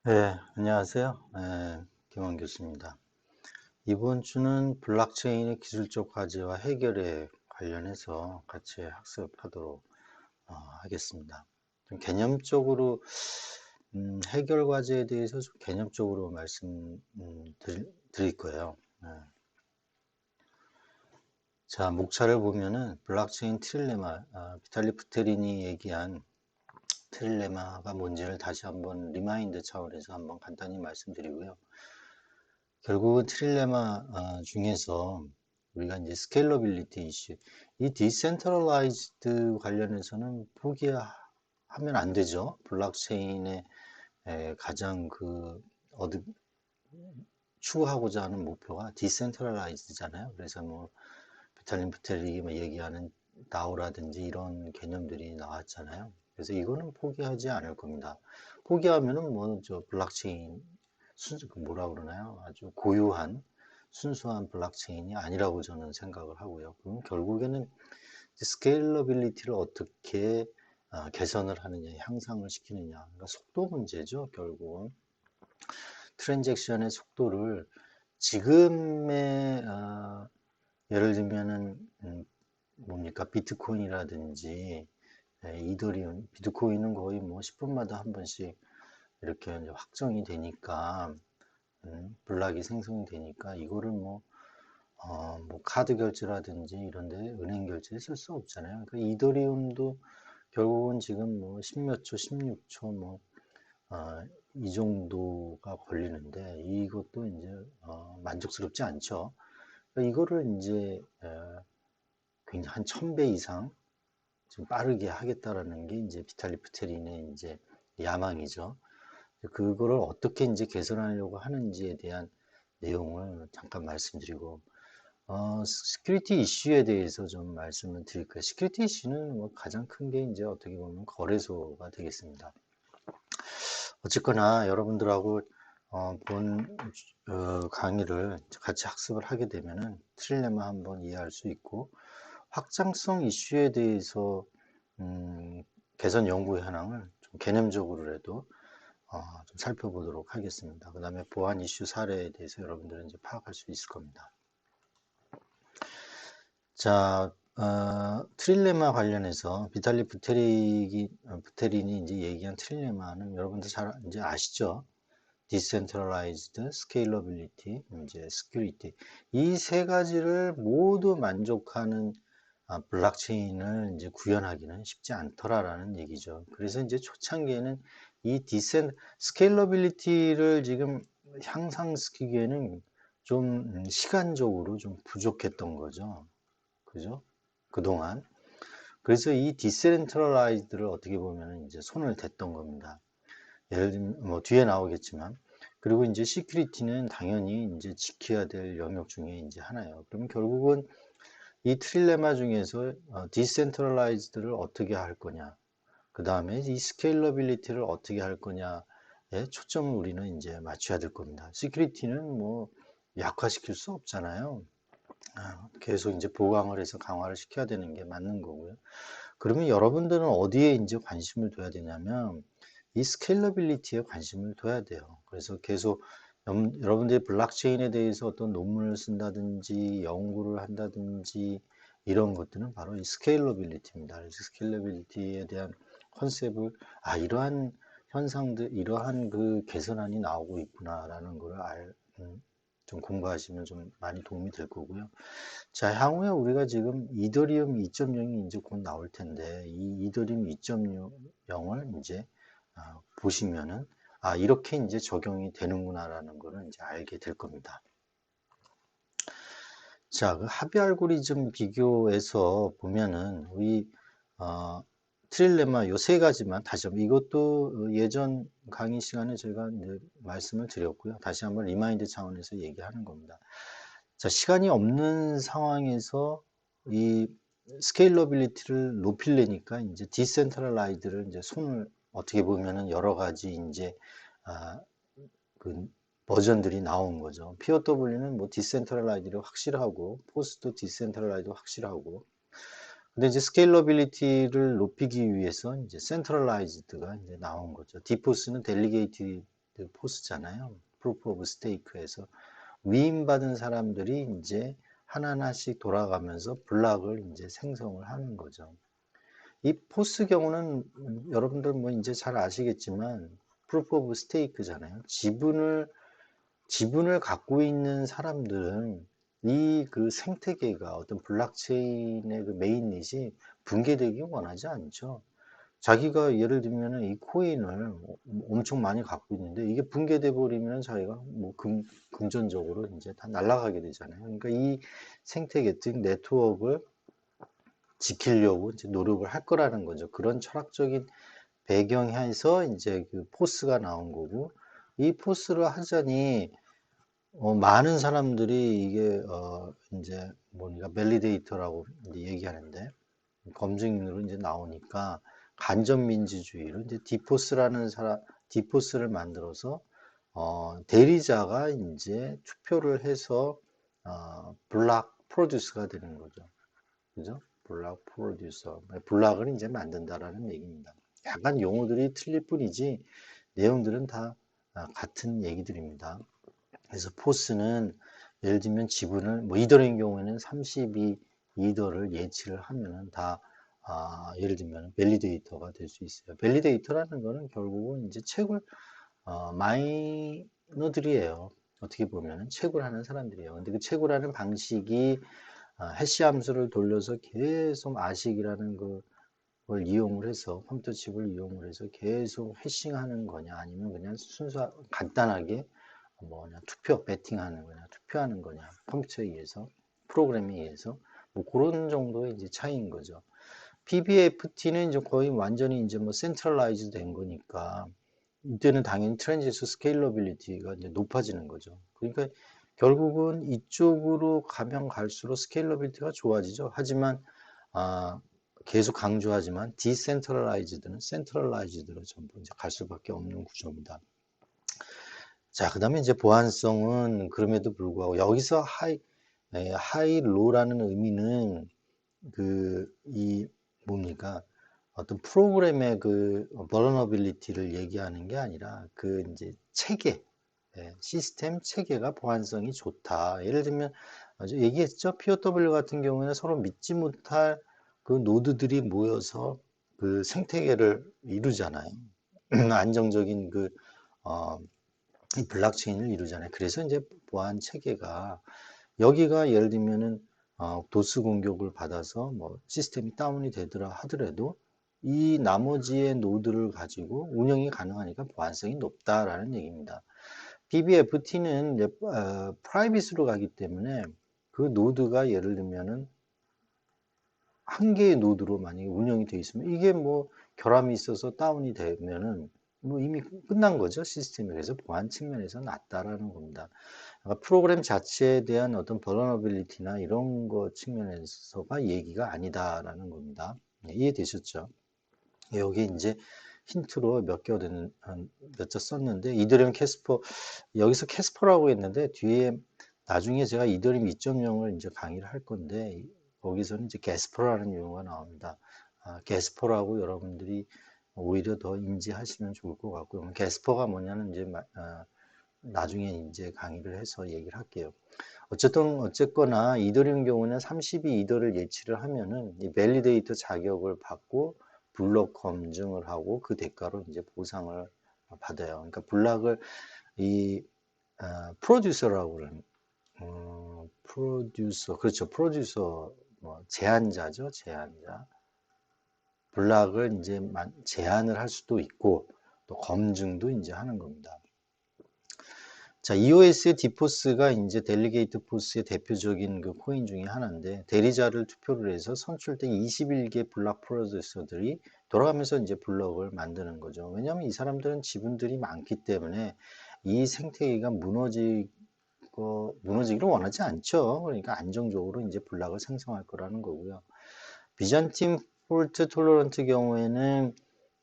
네, 안녕하세요. 김원 교수입니다. 이번 주는 블록체인의 기술적 과제와 해결에 관련해서 같이 학습하도록 하겠습니다. 좀 개념적으로 해결 과제에 대해서 좀 개념적으로 드릴 거예요. 자, 목차를 보면은 블록체인 트릴레마, 비탈리 부테린이 얘기한 트릴레마가 뭔지를 다시 한번 리마인드 차원에서 한번 간단히 말씀드리고요. 결국은 트릴레마 중에서 우리가 이제 스케일러빌리티 이슈, 이 디센트럴라이즈드 관련해서는 포기하면 안 되죠. 블록체인의 가장 추구하고자 하는 목표가 디센트럴라이즈잖아요. 그래서 뭐 비탈린 부텔릭이 뭐 얘기하는 다오라든지 이런 개념들이 나왔잖아요. 그래서 이거는 포기하지 않을 겁니다. 포기하면은 뭐 저 블록체인 뭐라 그러나요? 아주 고유한 순수한 블록체인이 아니라고 저는 생각을 하고요. 그럼 결국에는 스케일러빌리티를 어떻게 개선을 하느냐, 향상을 시키느냐, 그러니까 속도 문제죠. 결국은 트랜잭션의 속도를 지금의 예를 들면은 뭡니까 비트코인이라든지 이더리움, 비트코인은 거의 뭐 10분마다 한 번씩 이렇게 이제 확정이 되니까 블락이 생성이 되니까 이거를 뭐 카드 결제라든지 이런 데 은행 결제에 쓸 수 없잖아요. 그러니까 이더리움도 결국은 지금 뭐 10몇 초, 16초 이 정도가 걸리는데 이것도 이제 만족스럽지 않죠. 그러니까 이거를 이제 굉장히 한 1000배 이상 좀 빠르게 하겠다라는 게 이제 비탈리 부테린의 이제 야망이죠. 그거를 어떻게 이제 개선하려고 하는지에 대한 내용을 잠깐 말씀드리고, 시큐리티 이슈에 대해서 좀 말씀을 드릴 거예요. 시큐리티 이슈는 뭐 가장 큰 게 이제 어떻게 보면 거래소가 되겠습니다. 어쨌거나 여러분들하고 본 강의를 같이 학습을 하게 되면은 트릴레마 한번 이해할 수 있고, 확장성 이슈에 대해서 개선 연구 현황을 좀 개념적으로라도 좀 살펴보도록 하겠습니다. 그 다음에 보안 이슈 사례에 대해서 여러분들은 이제 파악할 수 있을 겁니다. 자, 트릴레마 관련해서 비탈리 부테린이 이제 얘기한 트릴레마는 여러분들 잘 이제 아시죠? 디센트럴라이즈드, 스케일러빌리티, 이제 스큐리티. 이 세 가지를 모두 만족하는 블록체인을 이제 구현하기는 쉽지 않더라라는 얘기죠. 그래서 이제 초창기에는 이 스케일러빌리티를 지금 향상시키기에는 좀 시간적으로 좀 부족했던 거죠. 그죠? 그동안. 그래서 이 디센트럴라이즈드를 어떻게 보면 이제 손을 댔던 겁니다. 예를 들면 뭐 뒤에 나오겠지만 그리고 이제 시큐리티는 당연히 이제 지켜야 될 영역 중에 이제 하나예요. 그러면 결국은 이 트릴레마 중에서 디센트럴라이즈드를 어떻게 할 거냐, 그 다음에 이 스케일러빌리티를 어떻게 할 거냐에 초점을 우리는 이제 맞춰야 될 겁니다. 시큐리티는 뭐 약화시킬 수 없잖아요. 계속 이제 보강을 해서 강화를 시켜야 되는 게 맞는 거고요. 그러면 여러분들은 어디에 이제 관심을 둬야 되냐면 이 스케일러빌리티에 관심을 둬야 돼요. 그래서 계속 여러분들이 블록체인에 대해서 어떤 논문을 쓴다든지 연구를 한다든지 이런 것들은 바로 이 스케일러빌리티입니다. 그래서 스케일러빌리티에 대한 컨셉을 이러한 현상들, 이러한 그 개선안이 나오고 있구나라는 걸 좀 공부하시면 좀 많이 도움이 될 거고요. 자, 향후에 우리가 지금 이더리움 2.0이 이제 곧 나올 텐데, 이 이더리움 2.0을 이제 보시면은, 이렇게 이제 적용이 되는구나라는 거를 이제 알게 될 겁니다. 자, 그 합의 알고리즘 비교에서 보면은, 트릴레마 요 세 가지만 다시 한번, 이것도 예전 강의 시간에 저희가 이제 말씀을 드렸고요. 다시 한번 리마인드 차원에서 얘기하는 겁니다. 자, 시간이 없는 상황에서 이 스케일러빌리티를 높이려니까 이제 디센트럴라이드를 이제 손을 어떻게 보면은 여러 가지 이제 아, 그 버전들이 나온 거죠. POW는 뭐 디센트럴라이드를 확실하고 포스트 디센트럴라이드 확실하고 근데 이제 스케일러빌리티를 높이기 위해서 이제 센트럴라이즈드가 이제 나온 거죠. 디포스는 델리게이티드 그 포스잖아요. 프루프 오브 스테이크에서 위임받은 사람들이 이제 하나하나씩 돌아가면서 블락을 이제 생성을 하는 거죠. 이 포스 경우는 여러분들 뭐 이제 잘 아시겠지만 프루프 오브 스테이크잖아요. 지분을 갖고 있는 사람들은 이 그 생태계가 어떤 블록체인의 그 메인릿이 붕괴되기 원하지 않죠. 자기가 예를 들면은 이 코인을 엄청 많이 갖고 있는데 이게 붕괴돼 버리면 자기가 뭐 금전적으로 이제 다 날아가게 되잖아요. 그러니까 이 생태계 즉 네트워크를 지키려고 이제 노력을 할 거라는 거죠. 그런 철학적인 배경에서 이제 그 포스가 나온 거고, 이 포스를 하자니 많은 사람들이 이게 이제 뭔가 밸리데이터라고 이제 얘기하는데 검증인으로 이제 나오니까 간접민주주의로 이제 디포스를 만들어서 대리자가 이제 투표를 해서 블락 프로듀스가 되는 거죠. 그죠? 블락 프로듀서. 블락을 이제 만든다라는 얘기입니다. 약간 용어들이 틀릴 뿐이지 내용들은 다 같은 얘기들입니다. 그래서 포스는 예를 들면 지분을 뭐 이더인 경우에는 32 이더를 예치를 하면은 다 예를 들면 밸리데이터가 될 수 있어요. 밸리데이터라는 거는 결국은 이제 채굴 마이너들이에요. 어떻게 보면은 채굴하는 사람들이에요. 근데 그 채굴하는 방식이 해시 함수를 돌려서 계속 아식이라는 걸 이용을 해서 컴퓨터 칩을 이용을 해서 계속 해싱하는 거냐 아니면 그냥 순수 간단하게 뭐냐 투표 배팅하는 거냐 투표하는 거냐 컴퓨터에 의해서 프로그램에 의해서 뭐 그런 정도의 이제 차이인 거죠. PBFT는 이제 거의 완전히 이제 뭐 센트럴라이즈 된 거니까 이때는 당연히 트랜지스 스케일러빌리티가 이제 높아지는 거죠. 그러니까 결국은 이쪽으로 가면 갈수록 스케일러빌리티가 좋아지죠. 하지만 아, 계속 강조하지만 디센트럴라이즈드는 센트럴라이즈드로 전부 이제 갈 수밖에 없는 구조입니다. 자, 그 다음에 이제 보안성은 그럼에도 불구하고 여기서 하이로라는 의미는 이 뭡니까? 어떤 프로그램의 그 vulnerability를 얘기하는 게 아니라 그 이제 체계, 시스템 체계가 보안성이 좋다. 예를 들면 얘기했죠. POW 같은 경우에는 서로 믿지 못할 그 노드들이 모여서 그 생태계를 이루잖아요. 안정적인 어, 이 블록체인을 이루잖아요. 그래서 이제 보안 체계가 여기가 예를 들면은 도스 공격을 받아서 뭐 시스템이 다운이 되더라 하더라도 이 나머지의 노드를 가지고 운영이 가능하니까 보안성이 높다라는 얘기입니다. BBFT는 이제 프라이빗으로 가기 때문에 그 노드가 예를 들면은 한 개의 노드로 만약에 운영이 되어 있으면 이게 뭐 결함이 있어서 다운이 되면은 뭐 이미 끝난 거죠 시스템이. 그래서 보안 측면에서 낫다라는 겁니다. 그러니까 프로그램 자체에 대한 어떤 vulnerability나 이런 거 측면에서가 얘기가 아니다라는 겁니다. 네, 이해되셨죠? 여기 이제 힌트로 몇 자 썼는데 이더리움 캐스퍼 여기서 캐스퍼라고 했는데 뒤에 나중에 제가 이더리움 2.0을 이제 강의를 할 건데 거기서는 이제 게스퍼라는 용어가 나옵니다. 게스퍼라고 여러분들이 오히려 더 인지하시면 좋을 것 같고요. 게스퍼가 뭐냐는 이제 나중에 이제 강의를 해서 얘기를 할게요. 어쨌거나 이더리움 경우는 32 이더를 예치를 하면은 이 밸리데이터 자격을 받고 블록 검증을 하고 그 대가로 이제 보상을 받아요. 그러니까 블락을 이 프로듀서라고 그러는 프로듀서 그렇죠. 프로듀서 뭐 제한자죠. 제한자. 블락을 이제 제한을 할 수도 있고 또 검증도 이제 하는 겁니다. 자, EOS의 디포스가 이제 델리게이트 포스의 대표적인 그 코인 중에 하나인데 대리자를 투표를 해서 선출된 21개 블록 프로듀서들이 돌아가면서 이제 블록을 만드는 거죠. 왜냐하면 이 사람들은 지분들이 많기 때문에 이 생태계가 무너지기를 원하지 않죠. 그러니까 안정적으로 이제 블록을 생성할 거라는 거고요. 비잔틴 폴트 톨러런트 경우에는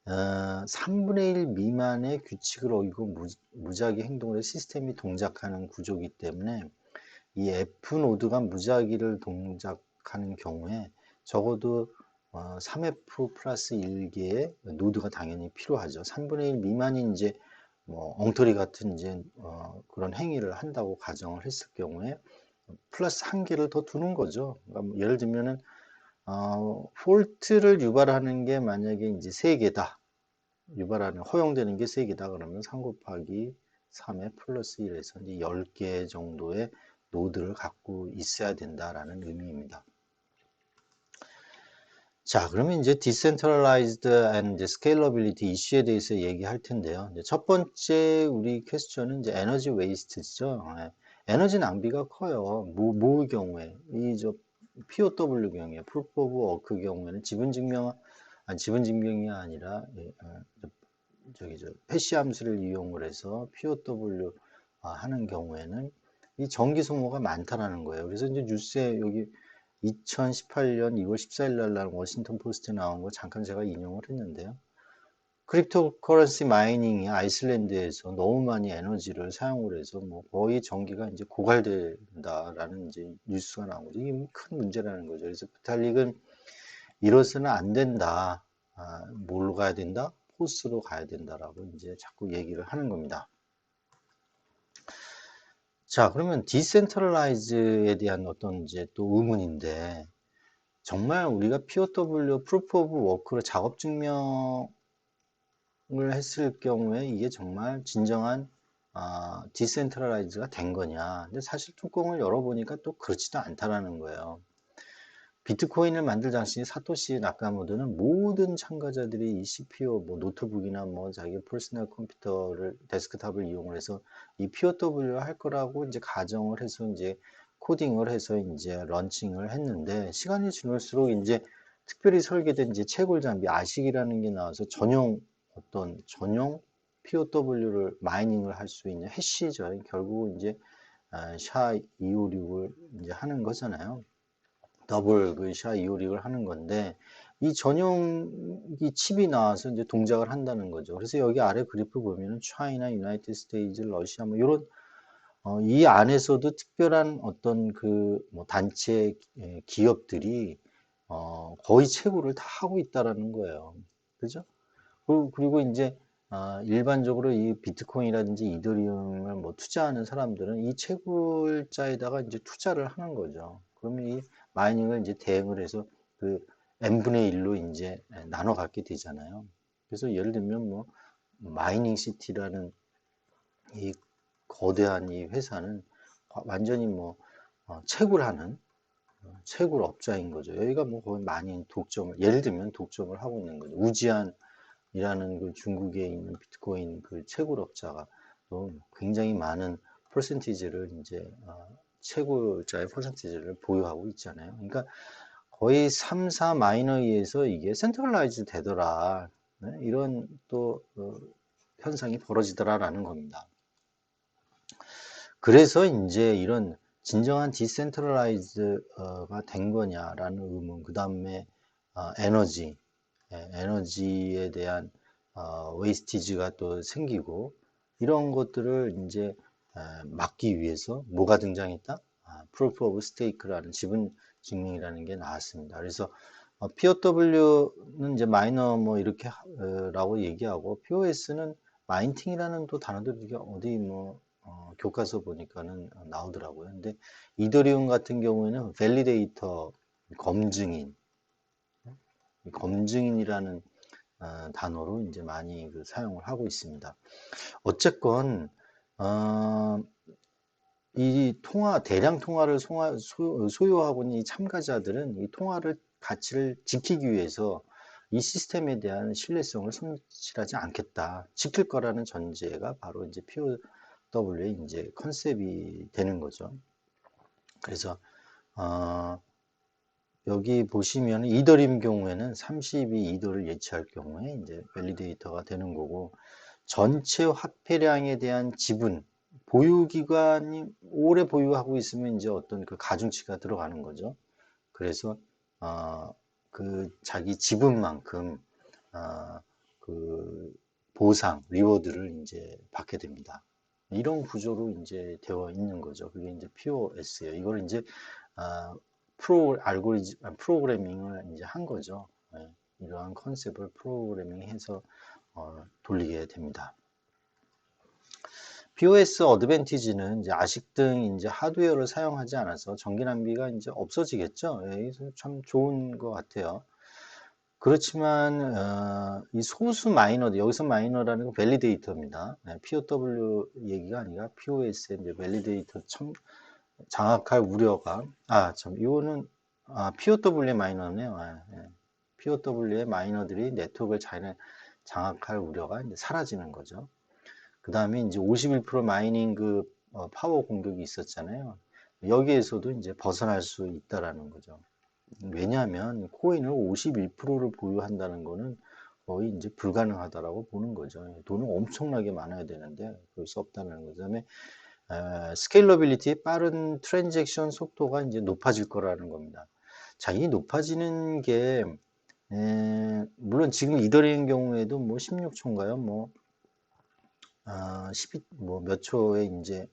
3분의 1 미만의 규칙을 어기고 무작위 행동을 해서 시스템이 동작하는 구조이기 때문에 이 F노드가 무작위를 동작하는 경우에 적어도 3F 플러스 1개의 노드가 당연히 필요하죠. 3분의 1 미만이 이제 뭐 엉터리 같은 이제 그런 행위를 한다고 가정을 했을 경우에 플러스 한 개를 더 두는 거죠. 그러니까 뭐 예를 들면은 폴트를 유발하는 게 만약에 이제 세 개다. 유발하는 허용되는 게 세 개다 그러면 3 곱하기 3에 플러스 1에서 이제 10개 정도의 노드를 갖고 있어야 된다라는 의미입니다. 자, 그러면 이제 Decentralized and 이제 Scalability 이슈에 대해서 얘기할 텐데요. 이제 첫 번째 우리 퀘스천은 이제 에너지 웨이스트죠. 에너지 낭비가 커요. 뭐의 경우에 이 POW 경우에 Proof of Work 경우에는 지분 증명이 아니라 해시 함수를 이용을 해서 POW 하는 경우에는 이 전기 소모가 많다라는 거예요. 그래서 이제 뉴스에 여기 2018년 2월 14일 날 워싱턴 포스트에 나온 거 잠깐 제가 인용을 했는데요. 크립토커런시 마이닝이 아이슬란드에서 너무 많이 에너지를 사용을 해서 뭐 거의 전기가 이제 고갈된다라는 이제 뉴스가 나온 거죠. 이게 큰 문제라는 거죠. 그래서 비탈릭은 이러서는 안 된다. 뭘로 가야 된다? 포스로 가야 된다라고 이제 자꾸 얘기를 하는 겁니다. 자, 그러면 디센트럴라이즈에 대한 어떤 이제 또 의문인데, 정말 우리가 POW, Proof of Work로 작업 증명을 했을 경우에 이게 정말 진정한 디센트럴라이즈가 된 거냐. 근데 사실 뚜껑을 열어보니까 또 그렇지도 않다라는 거예요. 비트코인을 만들 당시 사토시 나카모토는 모든 참가자들이 이 CPU, 뭐 노트북이나 뭐 자기 퍼스널 컴퓨터를 데스크탑을 이용을 해서 이 POW를 할 거라고 이제 가정을 해서 이제 코딩을 해서 이제 런칭을 했는데 시간이 지날수록 이제 특별히 설계된 이제 채굴 장비 아식이라는 게 나와서 전용 POW를 마이닝을 할 수 있는 해시죠. 결국 이제 SHA-256을 이제 하는 거잖아요. 더블 그 SHA-256을 하는 건데 이 전용 이 칩이 나와서 이제 동작을 한다는 거죠. 그래서 여기 아래 그래프 보면은 차이나, 유나이티드 스테이트, 러시아 뭐 이런 이 안에서도 특별한 어떤 그 뭐 단체 기업들이 거의 채굴을 다 하고 있다라는 거예요. 그죠? 그리고 이제 일반적으로 이 비트코인이라든지 이더리움을 뭐 투자하는 사람들은 이 채굴자에다가 이제 투자를 하는 거죠. 그러면 이 마이닝을 이제 대응을 해서 그 n분의 1로 이제 나눠 갖게 되잖아요. 그래서 예를 들면 뭐 마이닝 시티라는 이 거대한 이 회사는 완전히 뭐 채굴하는 채굴업자인 거죠. 여기가 뭐 거의 많이 예를 들면 독점을 하고 있는 거죠. 우지안이라는 그 중국에 있는 비트코인 그 채굴업자가 또 굉장히 많은 퍼센티지를 이제 채굴자의 퍼센티지를 보유하고 있잖아요. 그러니까 거의 3, 4 마이너에서 이게 센트럴라이즈 되더라. 네? 이런 또 현상이 벌어지더라라는 겁니다. 그래서 이제 이런 진정한 디센트럴라이즈가 된 거냐라는 의문, 그 다음에 에너지에 대한 웨이스티지가 또 생기고 이런 것들을 이제 막기 위해서 뭐가 등장했다? Proof of Stake라는 지분 증명이라는 게 나왔습니다. 그래서 POW는 이제 마이너 뭐 이렇게 라고 얘기하고 POS는 마인팅이라는 또 단어도 이게 어디 뭐 교과서 보니까는 나오더라고요. 근데 이더리움 같은 경우에는 밸리데이터 검증인이라는 단어로 이제 많이 그 사용을 하고 있습니다. 어쨌건 이 대량 통화를 소유하고 있는 이 참가자들은 이 통화를 가치를 지키기 위해서 이 시스템에 대한 신뢰성을 손실하지 않겠다. 지킬 거라는 전제가 바로 이제 POW의 이제 컨셉이 되는 거죠. 그래서 여기 보시면 이더림 경우에는 32 이더를 예치할 경우에 이제 밸리데이터가 되는 거고 전체 화폐량에 대한 지분 보유 기간이 오래 보유하고 있으면 이제 어떤 그 가중치가 들어가는 거죠. 그래서 그 자기 지분만큼 그 보상 리워드를 이제 받게 됩니다. 이런 구조로 이제 되어 있는 거죠. 그게 이제 POS예요. 이걸 이제 프로그래밍을 이제 한 거죠. 네, 이러한 컨셉을 프로그래밍해서 돌리게 됩니다. POS 어드밴티지는 이제 아식 등 이제 하드웨어를 사용하지 않아서 전기 낭비가 이제 없어지겠죠. 예, 참 좋은 것 같아요. 그렇지만 이 소수 마이너들, 여기서 마이너라는 건 밸리데이터입니다. POW 얘기가 아니라 POS의 이제 밸리데이터 장악할 우려가 이거는 POW의 마이너네요. POW의 마이너들이 네트워크를 잘 장악할 우려가 이제 사라지는 거죠. 그 다음에 이제 51% 마이닝 파워 공격이 있었잖아요. 여기에서도 이제 벗어날 수 있다라는 거죠. 왜냐하면 코인을 51%를 보유한다는 거는 거의 이제 불가능하다라고 보는 거죠. 돈은 엄청나게 많아야 되는데 그럴 수 없다는 거죠. 그다음에 스케일러빌리티, 빠른 트랜잭션 속도가 이제 높아질 거라는 겁니다. 자, 이 높아지는 게 물론 지금 이더리움 경우에도 뭐 16초인가요? 뭐 12, 뭐 몇 초에 이제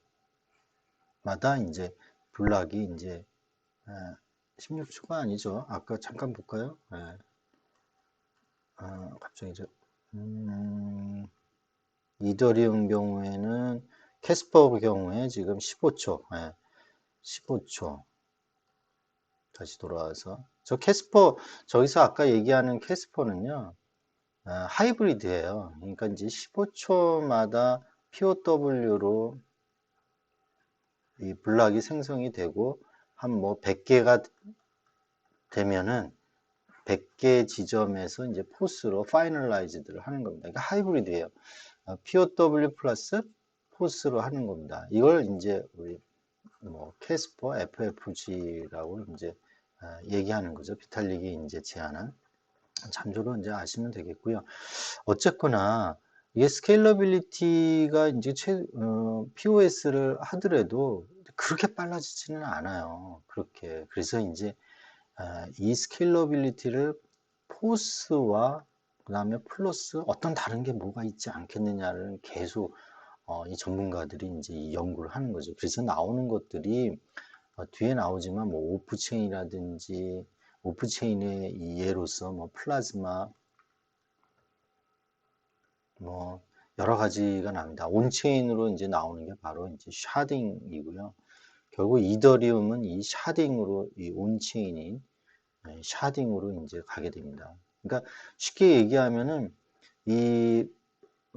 마다 이제 블락이 이제 16초가 아니죠. 아까 잠깐 볼까요? 갑자기 이더리움 경우에는 캐스퍼 경우에 지금 15초, 15초. 다시 돌아와서 저기서 아까 얘기하는 캐스퍼는요, 하이브리드예요. 그러니까 이제 15초마다 POW로 이 블락이 생성이 되고 한 뭐 100개가 되면은 100개 지점에서 이제 포스로 파이널라이즈드를 하는 겁니다. 그러니까 하이브리드예요. POW 플러스 포스로 하는 겁니다. 이걸 이제 우리 뭐 캐스퍼 FFG라고 이제 얘기하는 거죠. 비탈릭이 이제 제안한 참조로 이제 아시면 되겠고요. 어쨌거나 이게 스케일러빌리티가 이제 POS를 하더라도 그렇게 빨라지지는 않아요. 그렇게. 그래서 이제 이 스케일러빌리티를 포스와 그 다음에 플러스 어떤 다른 게 뭐가 있지 않겠느냐를 계속 이 전문가들이 이제 연구를 하는 거죠. 그래서 나오는 것들이 뒤에 나오지만 뭐 오프체인이라든지 오프체인의 예로서 뭐 플라즈마 뭐 여러 가지가 나옵니다. 온체인으로 이제 나오는 게 바로 이제 샤딩이고요. 결국 이더리움은 이 샤딩으로 이 온체인인 샤딩으로 이제 가게 됩니다. 그러니까 쉽게 얘기하면은 이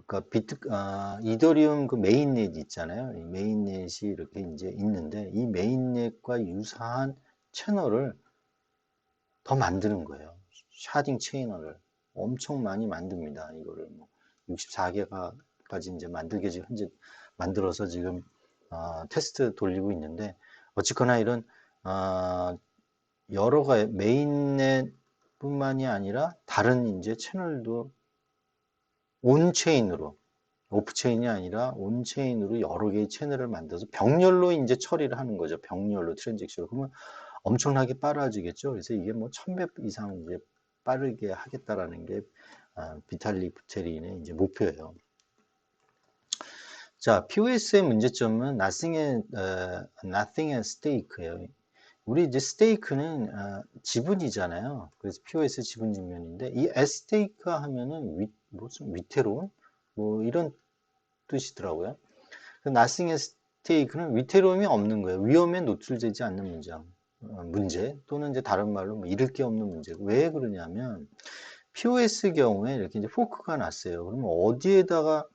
그러니까 이더리움 그 메인넷 있잖아요. 이 메인넷이 이렇게 이제 있는데 이 메인넷과 유사한 채널을 더 만드는 거예요. 샤딩 체인을 엄청 많이 만듭니다. 이거를 뭐 64개가까지 이제 만들게 지금 현재 만들어서 지금 테스트 돌리고 있는데 어쨌거나 이런 여러 가지 메인넷뿐만이 아니라 다른 이제 채널도 온체인으로 오프체인이 아니라 온체인으로 여러 개의 채널을 만들어서 병렬로 이제 처리를 하는 거죠. 병렬로 트랜잭션. 그러면 엄청나게 빨라지겠죠. 그래서 이게 뭐 1000배 이상 이제 빠르게 하겠다라는 게 비탈리 부테린의 이제 목표예요. 자, POS의 문제점은 nothing at stake예요. 우리 이제 스테이크는 지분이잖아요. 그래서 POS 지분 증명인데 이 at stake 하면은 무슨 위태로운 뭐 이런 뜻이더라고요. nothing at stake는 위태로움이 없는 거예요. 위험에 노출되지 않는 문제 또는 이제 다른 말로 뭐 잃을 게 없는 문제. 왜 그러냐면 POS 경우에 이렇게 이제 포크가 났어요. 그러면 어디에다가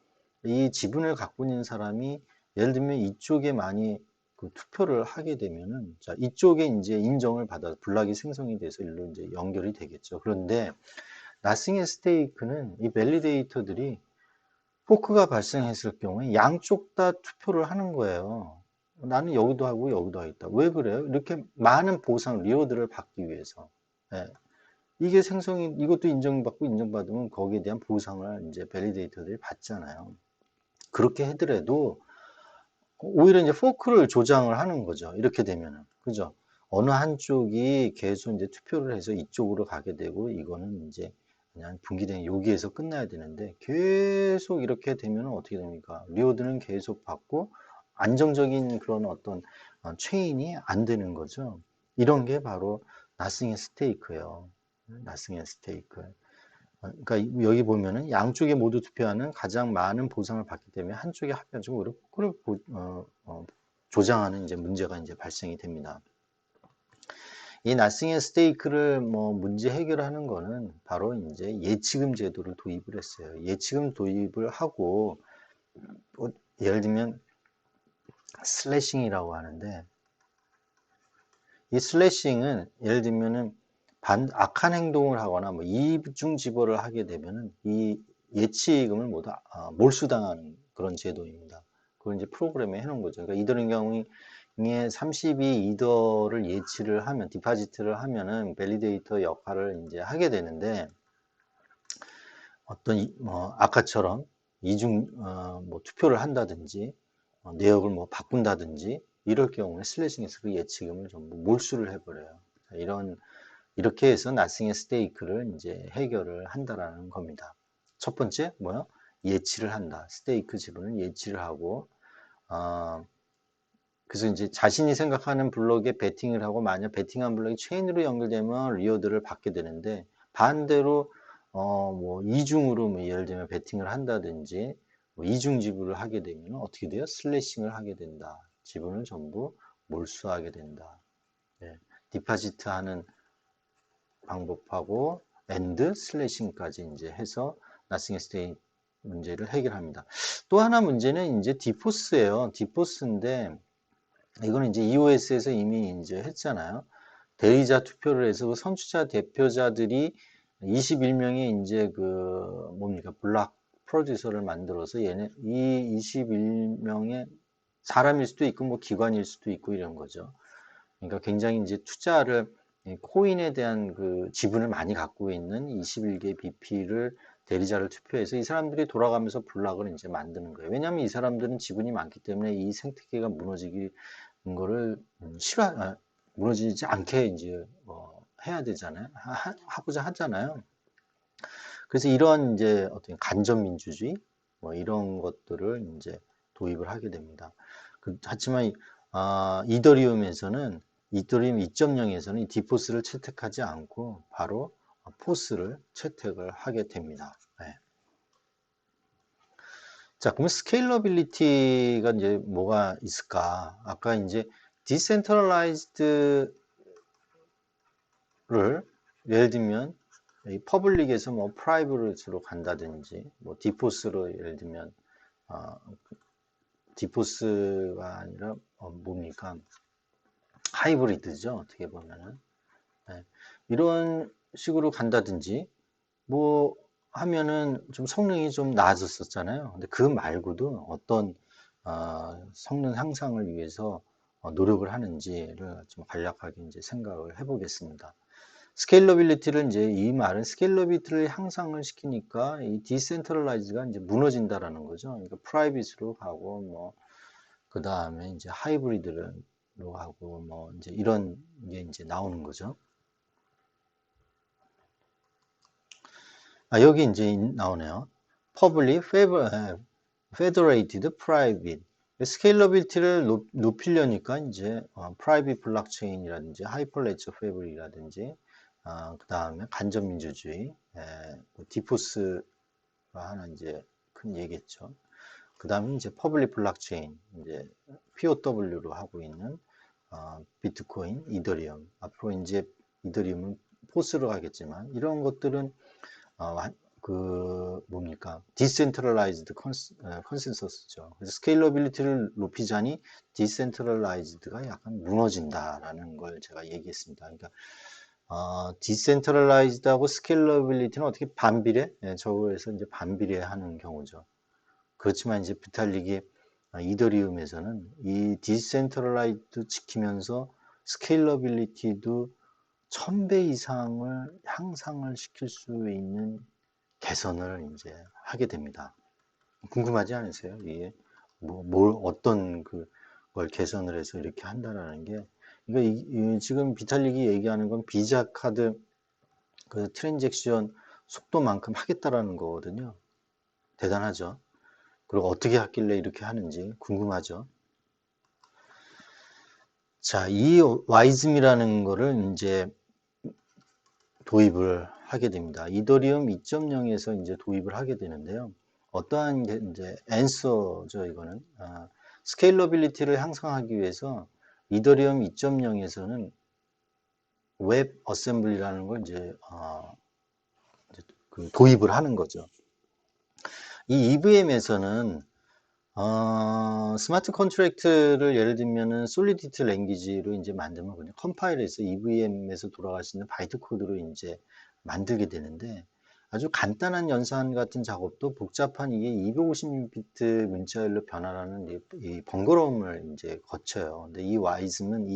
이 지분을 갖고 있는 사람이 예를 들면 이쪽에 많이 그 투표를 하게 되면은 자 이쪽에 이제 인정을 받아서 블락이 생성이 돼서 일로 이제 연결이 되겠죠. 그런데 나싱의 스테이크는 이 밸리데이터들이 포크가 발생했을 경우에 양쪽 다 투표를 하는 거예요. 나는 여기도 하고 여기도 하겠다. 왜 그래요? 이렇게 많은 보상 리워드를 받기 위해서. 예. 이게 이것도 인정받고 인정받으면 거기에 대한 보상을 이제 밸리데이터들이 받잖아요. 그렇게 하더라도 오히려 이제 포크를 조장을 하는 거죠. 이렇게 되면은. 그죠? 어느 한쪽이 계속 이제 투표를 해서 이쪽으로 가게 되고 이거는 이제 그냥 분기된 여기에서 끝나야 되는데 계속 이렇게 되면 어떻게 됩니까? 리워드는 계속 받고 안정적인 그런 어떤 체인이 안 되는 거죠. 이런 게 바로 나싱의 스테이크예요. 나싱의 스테이크. 그러니까 여기 보면은 양쪽에 모두 투표하는 가장 많은 보상을 받기 때문에 한쪽에 합의하고 그걸 조장하는 이제 문제가 이제 발생이 됩니다. 이 나싱의 스테이크를 뭐 문제 해결하는 거는 바로 이제 예치금 제도를 도입을 했어요. 예치금 도입을 하고 예를 들면 슬래싱이라고 하는데 이 슬래싱은 예를 들면은 악한 행동을 하거나 뭐 이중지벌을 하게 되면은 이 예치금을 모두 몰수당하는 그런 제도입니다. 그걸 이제 프로그램에 해놓은 거죠. 그러니까 이들의 경우에 32 이더를 예치를 하면 디파지트를 하면은 밸리데이터 역할을 이제 하게 되는데 어떤 아까처럼 이중 뭐 투표를 한다든지 내역을 뭐 바꾼다든지 이럴 경우에 슬래싱에서 그 예치금을 전부 몰수를 해버려요. 이렇게 해서 나싱의 스테이크를 이제 해결을 한다라는 겁니다. 첫 번째 뭐야? 예치를 한다. 스테이크 지분을 예치를 하고 그래서 이제 자신이 생각하는 블록에 베팅을 하고 만약 베팅한 블록이 체인으로 연결되면 리워드를 받게 되는데 반대로 뭐 이중으로 뭐 예를 들면 베팅을 한다든지 뭐 이중 지불을 하게 되면 어떻게 돼요? 슬래싱을 하게 된다. 지분을 전부 몰수하게 된다. 네. 디파지트 하는 방법하고 엔드 슬래싱까지 이제 해서 나싱 스테이 문제를 해결합니다. 또 하나 문제는 이제 디포스예요. 디포스인데 이거는 이제 EOS에서 이미 이제 했잖아요. 대의자 투표를 해서 그 선출자 대표자들이 21명의 이제 그 뭡니까 블락 프로듀서를 만들어서 얘네 이 21명의 사람일 수도 있고 뭐 기관일 수도 있고 이런 거죠. 그러니까 굉장히 이제 투자를 코인에 대한 그 지분을 많이 갖고 있는 21개 BP를 대리자를 투표해서 이 사람들이 돌아가면서 블락을 이제 만드는 거예요. 왜냐하면 이 사람들은 지분이 많기 때문에 이 생태계가 무너지기 거를 무너지지 않게 이제 해야 되잖아요. 하고자 하잖아요. 그래서 이러한 이제 어떤 간접 민주주의 뭐 이런 것들을 이제 도입을 하게 됩니다. 하지만 이더리움에서는 이더리움 2.0에서는 이 디포스를 채택하지 않고 바로 포스를 채택을 하게 됩니다. 네. 자, 그러면 스케일러빌리티가 이제 뭐가 있을까? 아까 이제 디센트럴라이즈드를 예를 들면 이 퍼블릭에서 뭐 프라이빗으로 간다든지 뭐 디포스로 예를 들면 디포스가 아니라 뭡니까? 하이브리드죠. 어떻게 보면은 네. 이런 식으로 간다든지 뭐 하면은 좀 성능이 좀 나아졌었잖아요. 근데 그 말고도 어떤 성능 향상을 위해서 노력을 하는지를 좀 간략하게 이제 생각을 해보겠습니다. 스케일러빌리티를 이제 이 말은 스케일러빌리티를 향상을 시키니까 이 디센트럴라이즈가 이제 무너진다라는 거죠. 그러니까 프라이빗으로 가고 뭐 그 다음에 이제 하이브리드로 하고 뭐 이제 이런 게 이제 나오는 거죠. 여기 이제 나오네요. Public, Federated, Private. 스케일러빌리티를 높이려니까 이제 프라이빗 블록체인이라든지 하이퍼레저 패브릭이라든지 그 다음에 간접민주주의, 디포스가 하나 이제 큰 얘기겠죠. 그 다음에 이제 퍼블릭 블록체인, 이제 POW로 하고 있는 비트코인, 이더리움. 앞으로 이제 이더리움은 포스로 가겠지만 이런 것들은 그 뭡니까? 디센트럴라이즈드 컨센서스죠. 그래서 스케일러빌리티를 높이자니 디센트럴라이즈드가 약간 무너진다라는 걸 제가 얘기했습니다. 그러니까 디센트럴라이즈드하고 스케일러빌리티는 어떻게 반비례? 저거에서 이제 반비례하는 경우죠. 그렇지만 이제 비탈릭이 이더리움에서는 이 디센트럴라이즈드 지키면서 스케일러빌리티도 1000배 이상을 향상을 시킬 수 있는 개선을 이제 하게 됩니다. 궁금하지 않으세요? 이게 어떤 걸 개선을 해서 이렇게 한다라는 게, 그러니까 지금 비탈릭이 얘기하는 건 비자 카드 그 트랜잭션 속도만큼 하겠다라는 거거든요. 대단하죠. 그리고 어떻게 하길래 이렇게 하는지 궁금하죠. 자, 이 와이즘이라는 거를 이제 도입을 하게 됩니다. 이더리움 2.0에서 이제 도입을 하게 되는데요. 어떠한 이제 앤서죠, 이거는. 스케일러빌리티를 향상하기 위해서 이더리움 2.0에서는 웹 어셈블리라는 걸 이제, 그 도입을 하는 거죠. 이 EVM에서는 스마트 컨트랙트를 예를 들면은 솔리디티 랭귀지로 이제 만들면 그냥 컴파일해서 EVM에서 돌아갈 수 있는 바이트 코드로 이제 만들게 되는데 아주 간단한 연산 같은 작업도 복잡한 이게 256비트 문자열로 변화라는 이 번거로움을 이제 거쳐요. 근데 이 와이즘은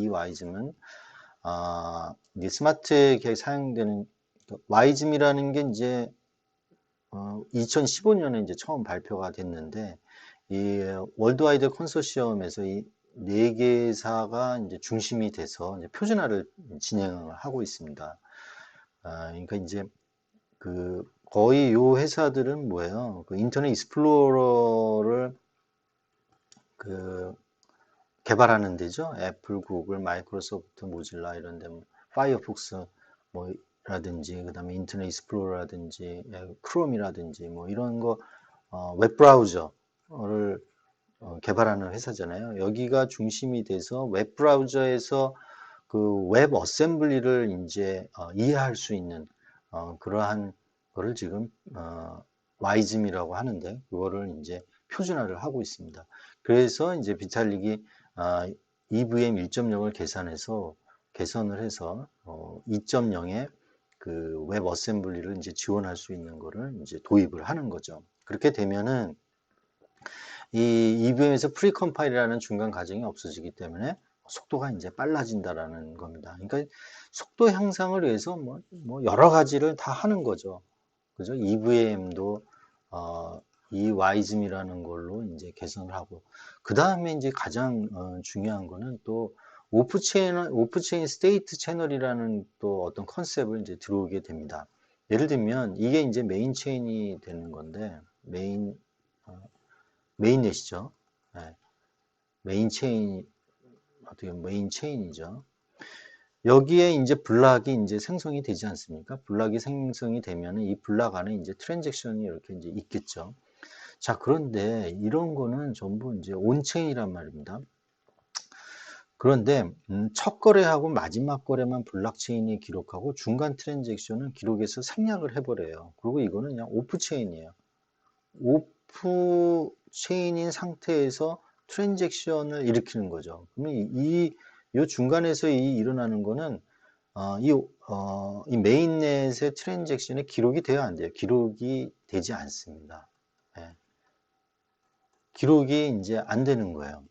이제 스마트에 사용되는 와이즘이라는 게 이제 2015년에 이제 처음 발표가 됐는데 이 월드와이드 컨소시엄에서 이 네 개사가 이제 중심이 돼서 이제 표준화를 진행을 하고 있습니다. 그러니까 이제 그 거의 요 회사들은 뭐예요? 그 인터넷 익스플로러를 그 개발하는 데죠. 애플, 구글, 마이크로소프트, 모질라 이런 데 뭐, 파이어폭스 뭐 라든지 그다음에 인터넷 익스플로러라든지 크롬이라든지 뭐 이런 거 웹브라우저를 개발하는 회사잖아요. 여기가 중심이 돼서 웹브라우저에서 그 웹 어셈블리를 이제 이해할 수 있는 그러한 거를 지금 와이즘이라고 하는데 그거를 이제 표준화를 하고 있습니다. 그래서 이제 비탈릭이 EVM 1.0을 개선을 해서 2.0에 그 웹 어셈블리를 이제 지원할 수 있는 거를 이제 도입을 하는 거죠. 그렇게 되면은 이 EVM에서 프리컴파일이라는 중간 과정이 없어지기 때문에 속도가 이제 빨라진다라는 겁니다. 그러니까 속도 향상을 위해서 뭐 여러 가지를 다 하는 거죠. 그죠? EVM도 이 와이즘이라는 걸로 이제 개선을 하고 그 다음에 이제 가장 중요한 거는 또 오프체인 스테이트 채널이라는 또 어떤 컨셉을 이제 들어오게 됩니다. 예를 들면 이게 이제 메인 체인이 되는 건데 메인넷이죠. 네, 메인 체인 어떻게 메인 체인이죠. 여기에 이제 블락이 이제 생성이 되지 않습니까? 블락이 생성이 되면은 이 블락 안에 이제 트랜잭션이 이렇게 이제 있겠죠. 자, 그런데 이런 거는 전부 이제 온체인이란 말입니다. 그런데 첫 거래하고 마지막 거래만 블록체인이 기록하고 중간 트랜잭션은 기록에서 생략을 해버려요. 그리고 이거는 그냥 오프체인이에요. 오프 체인인 상태에서 트랜잭션을 일으키는 거죠. 그러면 이 중간에서 일어나는 거는 이 메인넷의 트랜잭션에 기록이 돼야 안 돼요. 기록이 되지 않습니다. 네. 기록이 이제 안 되는 거예요.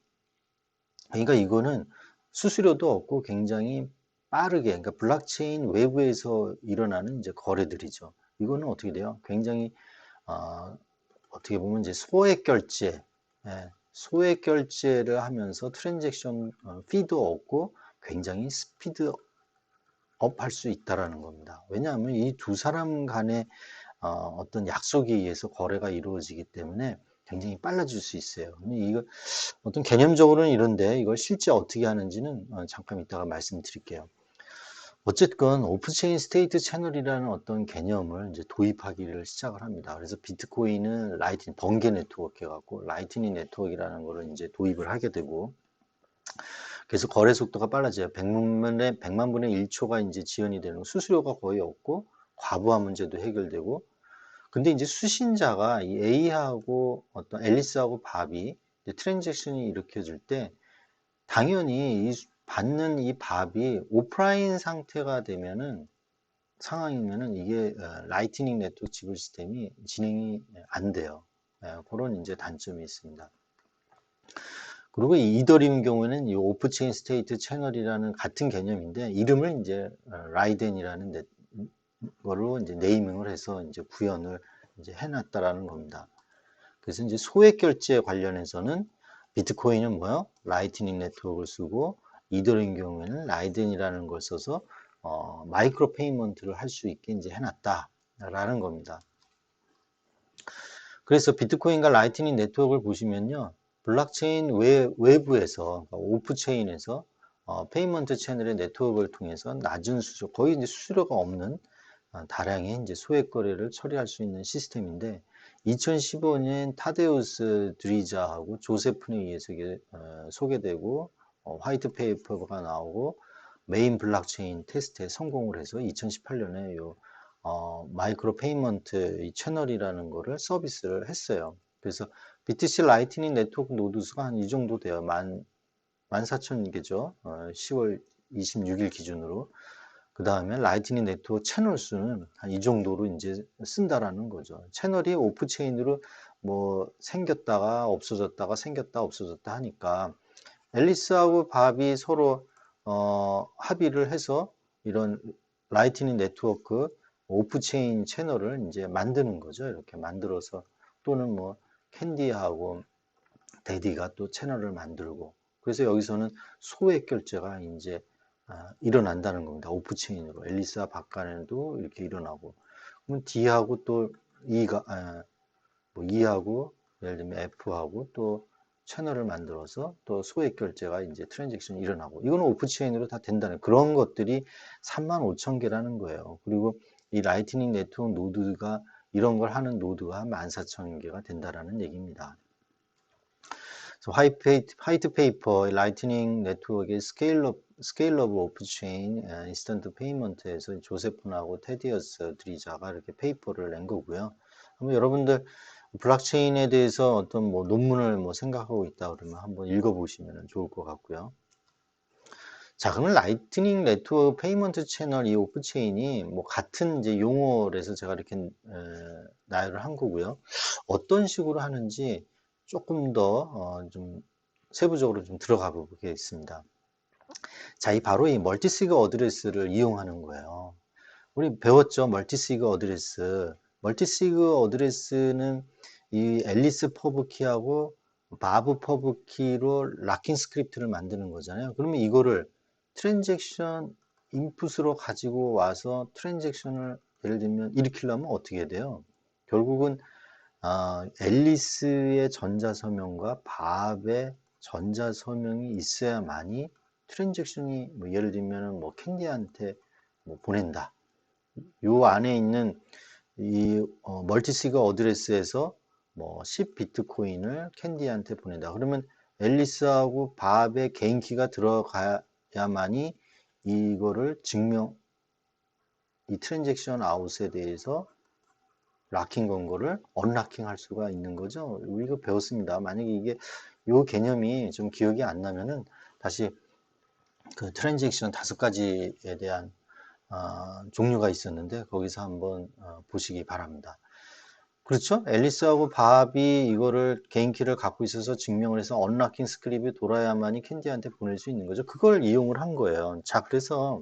그러니까 이거는 수수료도 없고 굉장히 빠르게, 그러니까 블록체인 외부에서 일어나는 이제 거래들이죠. 이거는 어떻게 돼요? 굉장히 어떻게 보면 이제 소액 결제, 소액 결제를 하면서 트랜잭션 피도 없고 굉장히 스피드 업 할 수 있다라는 겁니다. 왜냐하면 이 두 사람 간의 어떤 약속에 의해서 거래가 이루어지기 때문에 굉장히 빨라질 수 있어요. 근데 이거 어떤 개념적으로는 이런데 이걸 실제 어떻게 하는지는 잠깐 이따가 말씀드릴게요. 어쨌건 오프체인 스테이트 채널이라는 어떤 개념을 이제 도입하기를 시작을 합니다. 그래서 비트코인은 라이트닝 번개 네트워크 해갖고 라이트닝 네트워크라는 거를 이제 도입을 하게 되고 그래서 거래 속도가 빨라져요. 100만 분의 1초가 이제 지연이 되는 수수료가 거의 없고 과부하 문제도 해결되고 근데 이제 수신자가 이 A하고 어떤 앨리스하고 밥이 트랜잭션이 일으켜질 때 당연히 받는 이 밥이 오프라인 상태가 되면은 상황이면은 이게 라이트닝 네트워크 지불 시스템이 진행이 안 돼요. 그런 이제 단점이 있습니다. 그리고 이 이더리움 경우에는 이 오프체인 스테이트 채널이라는 같은 개념인데 이름을 이제 라이덴이라는 걸로 이제 네이밍을 해서 이제 구현을 이제 해놨다라는 겁니다. 그래서 이제 소액 결제 관련해서는 비트코인은 뭐요? 라이트닝 네트워크를 쓰고 이더리움 경우에는 라이덴이라는 걸 써서 마이크로 페이먼트를 할 수 있게 이제 해놨다라는 겁니다. 그래서 비트코인과 라이트닝 네트워크를 보시면요. 블록체인 외부에서 그러니까 오프체인에서 페이먼트 채널의 네트워크를 통해서 낮은 수수료, 거의 이제 수수료가 없는 다량의 이제 소액 거래를 처리할 수 있는 시스템인데 2015년 타데우스 드리자하고 조세프에 의해서 이게 소개되고 화이트 페이퍼가 나오고 메인 블록체인 테스트에 성공을 해서 2018년에 요 마이크로 페이먼트 이 채널이라는 거를 서비스를 했어요. 그래서 BTC 라이트닝 네트워크 노드 수가 한 이 정도 돼요. 14,000개죠. 10월 26일 기준으로. 그 다음에 라이트닝 네트워크 채널 수는 한 이 정도로 이제 쓴다라는 거죠. 채널이 오프체인으로 뭐 생겼다가 없어졌다가 생겼다 없어졌다 하니까 앨리스하고 밥이 서로 합의를 해서 이런 라이트닝 네트워크 오프체인 채널을 이제 만드는 거죠. 이렇게 만들어서 또는 뭐 캔디하고 데디가 또 채널을 만들고 그래서 여기서는 소액 결제가 이제 일어난다는 겁니다. 오프체인으로 앨리스와 박간에도 이렇게 일어나고 그러면 D하고 또 E가 뭐 E하고 예를 들면 F하고 또 채널을 만들어서 또 소액 결제가 이제 트랜잭션이 일어나고 이거는 오프체인으로 다 된다는 그런 것들이 35,000개라는 거예요. 그리고 이 라이트닝 네트워크 노드가 이런 걸 하는 노드가 14,000개가 된다라는 얘기입니다. 화이트 페이퍼 라이트닝 네트워크의 스케일러블 오프체인 인스턴트 페이먼트에서 조세프하고 테디어스 드리자가 이렇게 페이퍼를 낸 거고요. 한번 여러분들 블록체인에 대해서 어떤 뭐 논문을 뭐 생각하고 있다 그러면 한번 읽어보시면 좋을 것 같고요. 자, 그러면 라이트닝 네트워크 페이먼트 채널 이 오프체인이 뭐 같은 이제 용어에서 제가 이렇게 나열을 한 거고요. 어떤 식으로 하는지 조금 더 좀 세부적으로 좀 들어가 보겠습니다. 자, 이 바로 이 멀티시그 어드레스를 이용하는 거예요. 우리 배웠죠? 멀티시그 어드레스. 멀티시그 어드레스는 이 앨리스 퍼브키하고 바브 퍼브키로 락킹 스크립트를 만드는 거잖아요. 그러면 이거를 트랜잭션 인풋으로 가지고 와서 트랜잭션을 예를 들면 일으키려면 어떻게 해야 돼요? 결국은 앨리스의 전자서명과 밥의 전자서명이 있어야만이 트랜잭션이 뭐 예를 들면 뭐 캔디한테 뭐 보낸다. 요 안에 있는 이 멀티시그 어드레스에서 뭐 10 비트코인을 캔디한테 보낸다. 그러면 앨리스하고 밥의 개인 키가 들어가야만이 이거를 이 트랜잭션 아웃에 대해서 락킹 건 거를 언락킹 할 수가 있는 거죠. 우리가 배웠습니다. 만약에 이게 요 개념이 좀 기억이 안 나면은 다시 그 트랜잭션 5가지에 대한 종류가 있었는데 거기서 한번 보시기 바랍니다. 그렇죠? 앨리스하고 밥이 이거를 개인키를 갖고 있어서 증명을 해서 언락킹 스크립이 돌아야만이 캔디한테 보낼 수 있는 거죠. 그걸 이용을 한 거예요. 자, 그래서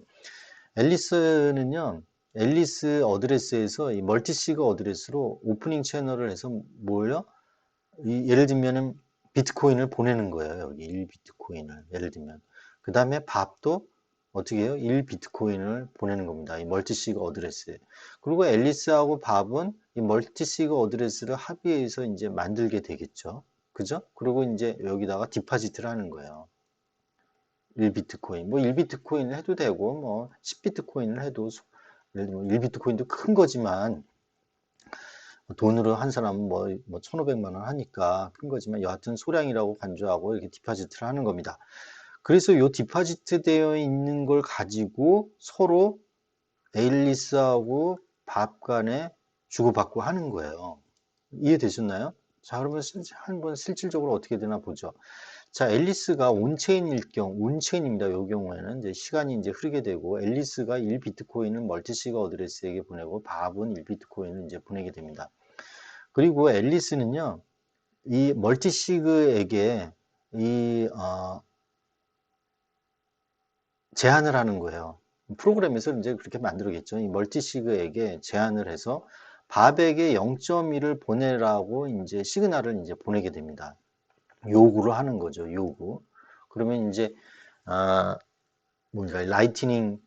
앨리스는요, 앨리스 어드레스에서 이 멀티시그 어드레스로 오프닝 채널을 해서 뭐예요? 예를 들면은 비트코인을 보내는 거예요. 여기 1비트코인을 예를 들면. 그 다음에 밥도 어떻게 해요? 1비트코인을 보내는 겁니다. 이 멀티시그 어드레스에. 그리고 앨리스하고 밥은 이 멀티시그 어드레스를 합의해서 이제 만들게 되겠죠. 그죠? 그리고 이제 여기다가 디파지트를 하는 거예요. 1비트코인. 뭐 1비트코인을 해도 되고 뭐 10비트코인을 해도 예를 들면 1비트코인도 큰 거지만 돈으로 한 사람은 뭐 1,500만 원 하니까 큰 거지만 여하튼 소량이라고 간주하고 이렇게 디파지트를 하는 겁니다. 그래서 요 디파지트 되어 있는 걸 가지고 서로 에일리스하고 밥 간에 주고받고 하는 거예요. 이해되셨나요? 자, 그러면 한번 실질적으로 어떻게 되나 보죠. 자, 앨리스가 온체인일 온체인입니다. 이 경우에는 이제 시간이 이제 흐르게 되고, 앨리스가 1비트코인을 멀티시그 어드레스에게 보내고, 밥은 1비트코인을 이제 보내게 됩니다. 그리고 앨리스는요, 이 멀티시그에게 제안을 하는 거예요. 프로그램에서 이제 그렇게 만들겠죠. 이 멀티시그에게 제안을 해서 밥에게 0.1을 보내라고 이제 시그널을 이제 보내게 됩니다. 요구를 하는 거죠. 요구. 그러면 이제 뭔가 라이트닝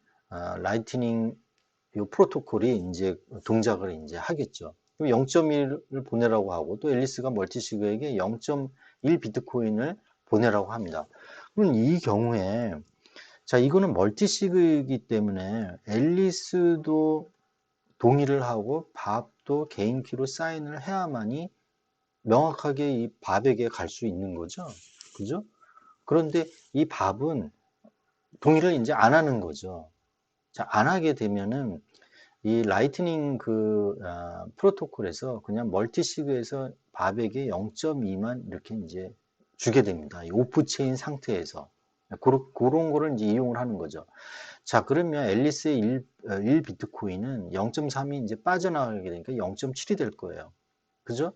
요 프로토콜이 이제 동작을 이제 하겠죠. 0.1을 보내라고 하고 또 앨리스가 멀티시그에게 0.1 비트코인을 보내라고 합니다. 그럼 이 경우에 자, 이거는 멀티시그이기 때문에 앨리스도 동의를 하고 밥도 개인 키로 사인을 해야만이 명확하게 이 밥에게 갈 수 있는 거죠. 그죠? 그런데 이 밥은 동의를 이제 안 하는 거죠. 자, 안 하게 되면은 이 라이트닝 프로토콜에서 그냥 멀티시그에서 밥에게 0.2만 이렇게 이제 주게 됩니다. 이 오프 체인 상태에서. 그런 거를 이제 이용을 하는 거죠. 자, 그러면 앨리스의 1 비트코인은 0.3이 이제 빠져나가게 되니까 0.7이 될 거예요. 그죠?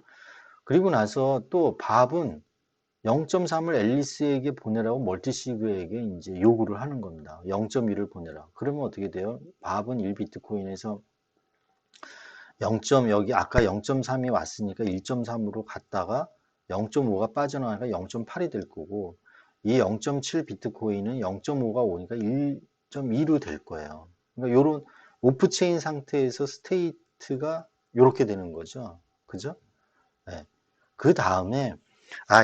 그리고 나서 또 밥은 0.3을 앨리스에게 보내라고 멀티시그에게 이제 요구를 하는 겁니다. 0.1을 보내라. 그러면 어떻게 돼요? 밥은 1비트코인에서 0. 여기 아까 0.3이 왔으니까 1.3으로 갔다가 0.5가 빠져나가니까 0.8이 될 거고 이 0.7 비트코인은 0.5가 오니까 1.2로 될 거예요. 그러니까 요런 오프체인 상태에서 스테이트가 이렇게 되는 거죠. 그죠? 네. 그 다음에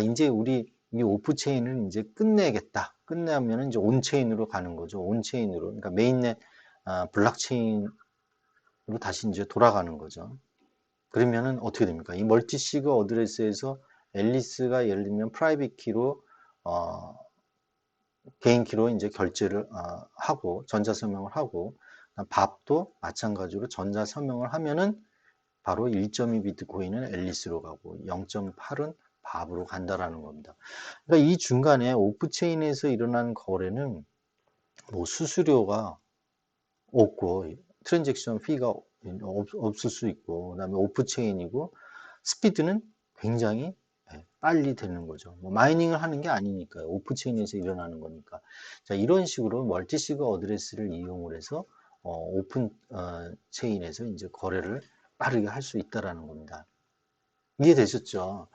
이제 우리 이 오프체인을 이제 끝내겠다. 끝내면은 이제 온체인으로 가는 거죠. 온체인으로. 그러니까 메인넷 블록체인으로 다시 이제 돌아가는 거죠. 그러면은 어떻게 됩니까? 이 멀티시그 어드레스에서 앨리스가 예를 들면 프라이빗 키로 개인 키로 이제 결제를 하고 전자 서명을 하고 밥도 마찬가지로 전자 서명을 하면은 바로 1.2 비트코인은 앨리스로 가고 0.8은 밥으로 간다라는 겁니다. 그러니까 이 중간에 오프체인에서 일어난 거래는 뭐 수수료가 없고 트랜잭션 피가 없을 수 있고 그다음에 오프체인이고 스피드는 굉장히 빨리 되는 거죠. 뭐 마이닝을 하는 게 아니니까요. 오프체인에서 일어나는 거니까. 자, 이런 식으로 멀티시그 어드레스를 이용을 해서 오픈 체인에서 이제 거래를 빠르게 할 수 있다라는 겁니다. 이해되셨죠?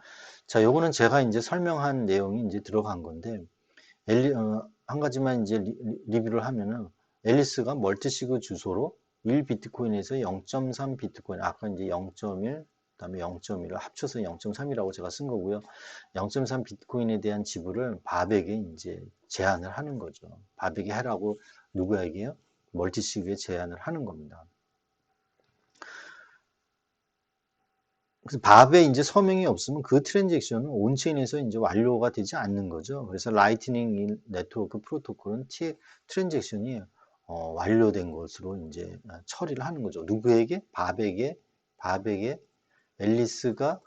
자, 요거는 제가 이제 설명한 내용이 이제 들어간 건데 한 가지만 이제 리뷰를 하면은 앨리스가 멀티시그 주소로 1 비트코인에서 0.3 비트코인, 아까 이제 0.1, 그다음에 0.1을 합쳐서 0.3이라고 제가 쓴 거고요. 0.3 비트코인에 대한 지불을 밥에게 이제 제안을 하는 거죠. 밥에게 하라고 누구에게요? 멀티시그에 제안을 하는 겁니다. 그래서 밥에 이제 서명이 없으면 그 트랜잭션은 온체인에서 이제 완료가 되지 않는 거죠. 그래서 라이트닝 네트워크 프로토콜은 트랜잭션이 완료된 것으로 이제 처리를 하는 거죠. 누구에게? 밥에게 앨리스가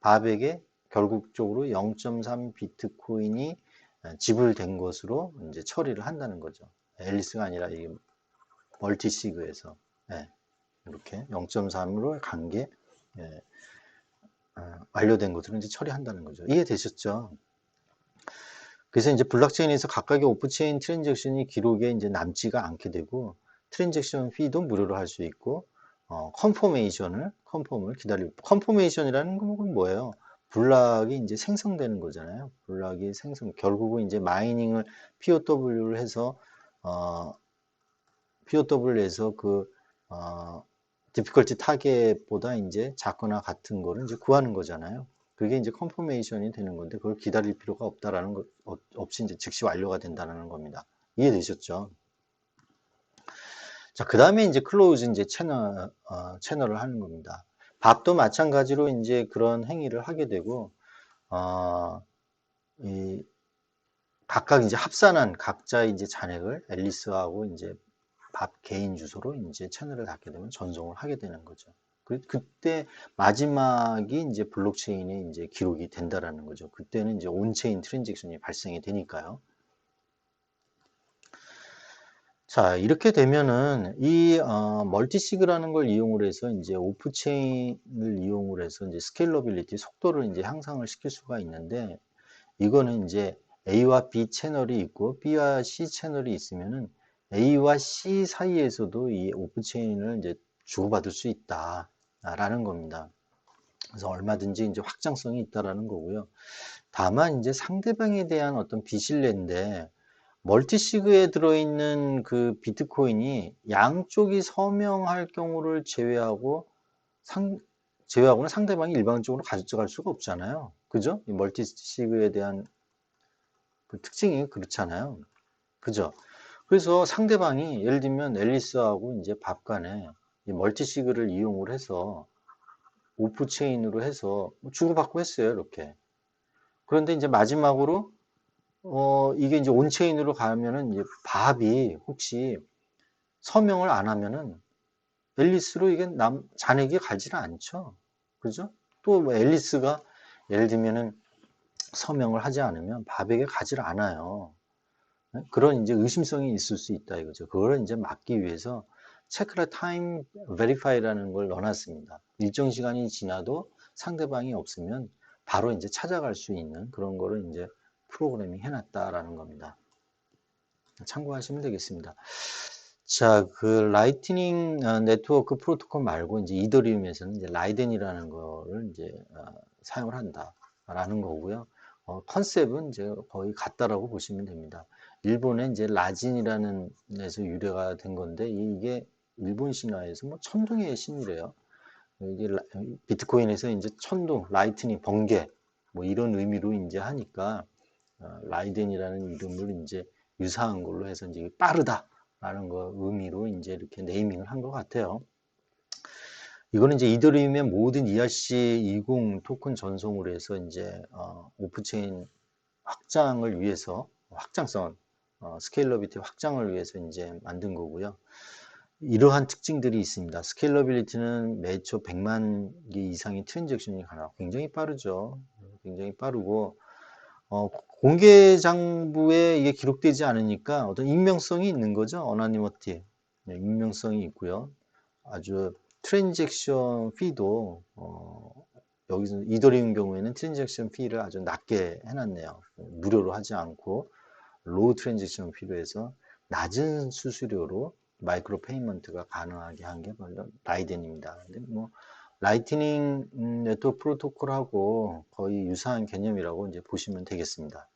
밥에게 결국적으로 0.3 비트코인이 지불된 것으로 이제 처리를 한다는 거죠. 앨리스가 아니라 이 멀티시그에서 이렇게 0.3으로 간 게 완료된 것으로 이제 처리한다는 거죠. 이해되셨죠? 그래서 이제 블록체인에서 각각의 오프체인 트랜잭션이 기록에 이제 남지가 않게 되고 트랜잭션 피도 무료로 할 수 있고 컨펌을 기다리고 컨포메이션이라는 건 뭐예요? 블락이 이제 생성되는 거잖아요. 블락이 결국은 이제 마이닝을 POW를 해서 POW를 해서 디피컬티 타겟보다 이제 작거나 같은 거를 이제 구하는 거잖아요. 그게 이제 컨포메이션이 되는 건데 그걸 기다릴 필요가 없다라는 것 없이 이제 즉시 완료가 된다는 겁니다. 이해되셨죠? 자, 그 다음에 이제 클로즈 이제 채널을 하는 겁니다. 밥도 마찬가지로 이제 그런 행위를 하게 되고, 이 각각 이제 합산한 각자 이제 잔액을 앨리스하고 이제 밥 개인 주소로 이제 채널을 닫게 되면 전송을 하게 되는 거죠. 그때 마지막이 이제 블록체인에 이제 기록이 된다라는 거죠. 그때는 이제 온체인 트랜잭션이 발생이 되니까요. 자, 이렇게 되면은 이 멀티시그라는 걸 이용을 해서 이제 오프체인을 이용을 해서 이제 스케일러빌리티 속도를 이제 향상을 시킬 수가 있는데 이거는 이제 A와 B 채널이 있고 B와 C 채널이 있으면은 A와 C 사이에서도 이 오프체인을 이제 주고받을 수 있다라는 겁니다. 그래서 얼마든지 이제 확장성이 있다라는 거고요. 다만 이제 상대방에 대한 어떤 비신뢰인데 멀티시그에 들어있는 그 비트코인이 양쪽이 서명할 경우를 제외하고는 상대방이 일방적으로 가져갈 수가 없잖아요. 그죠? 이 멀티시그에 대한 그 특징이 그렇잖아요. 그죠? 그래서 상대방이 예를 들면 앨리스하고 이제 밥 간에 이 멀티시그를 이용을 해서 오프체인으로 해서 주고받고 했어요. 이렇게. 그런데 이제 마지막으로 이게 이제 온체인으로 가면은 이제 밥이 혹시 서명을 안 하면은 앨리스로 이게 잔액이 가지를 않죠. 그죠? 또 뭐 앨리스가 예를 들면은 서명을 하지 않으면 밥에게 가지를 않아요. 네? 그런 이제 의심성이 있을 수 있다 이거죠. 그걸 이제 막기 위해서 체크라 타임 베리파이라는 걸 넣어놨습니다. 일정 시간이 지나도 상대방이 없으면 바로 이제 찾아갈 수 있는 그런 거를 이제 프로그래밍 해놨다라는 겁니다. 참고하시면 되겠습니다. 자, 그 라이트닝 네트워크 프로토콜 말고 이제 이더리움에서는 이제 라이덴이라는 거를 이제 사용을 한다라는 거고요. 컨셉은 이제 거의 같다라고 보시면 됩니다. 일본의 이제 라진이라는 데서 유래가 된 건데 이게 일본 신화에서 뭐 천둥의 신이래요. 이게 비트코인에서 이제 천둥, 라이트닝, 번개 뭐 이런 의미로 이제 하니까 라이덴이라는 이름을 이제 유사한 걸로 해서 이제 빠르다라는 거 의미로 이제 이렇게 네이밍을 한 것 같아요. 이거는 이제 이더리움의 모든 ERC20 토큰 전송을 해서 이제 오프체인 확장을 위해서 확장성, 스케일러비티 확장을 위해서 이제 만든 거고요. 이러한 특징들이 있습니다. 스케일러빌리티는 매초 100만 개 이상의 트랜잭션이 가능하고 굉장히 빠르죠. 굉장히 빠르고 공개 장부에 이게 기록되지 않으니까 어떤 익명성이 있는 거죠. 어나니머티. 네, 익명성이 있고요. 아주 트랜잭션 피도 여기서 이더리움 경우에는 트랜잭션 피를 아주 낮게 해놨네요. 무료로 하지 않고 로우 트랜잭션 피로 해서 낮은 수수료로 마이크로 페이먼트가 가능하게 한 게 바로 라이덴입니다. 근데 뭐 라이트닝 네트워크 프로토콜하고 거의 유사한 개념이라고 이제 보시면 되겠습니다.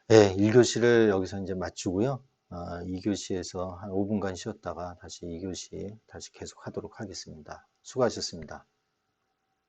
네, 1교시를 여기서 이제 마치고요. 2교시에서 한 5분간 쉬었다가 다시 2교시 다시 계속 하도록 하겠습니다. 수고하셨습니다.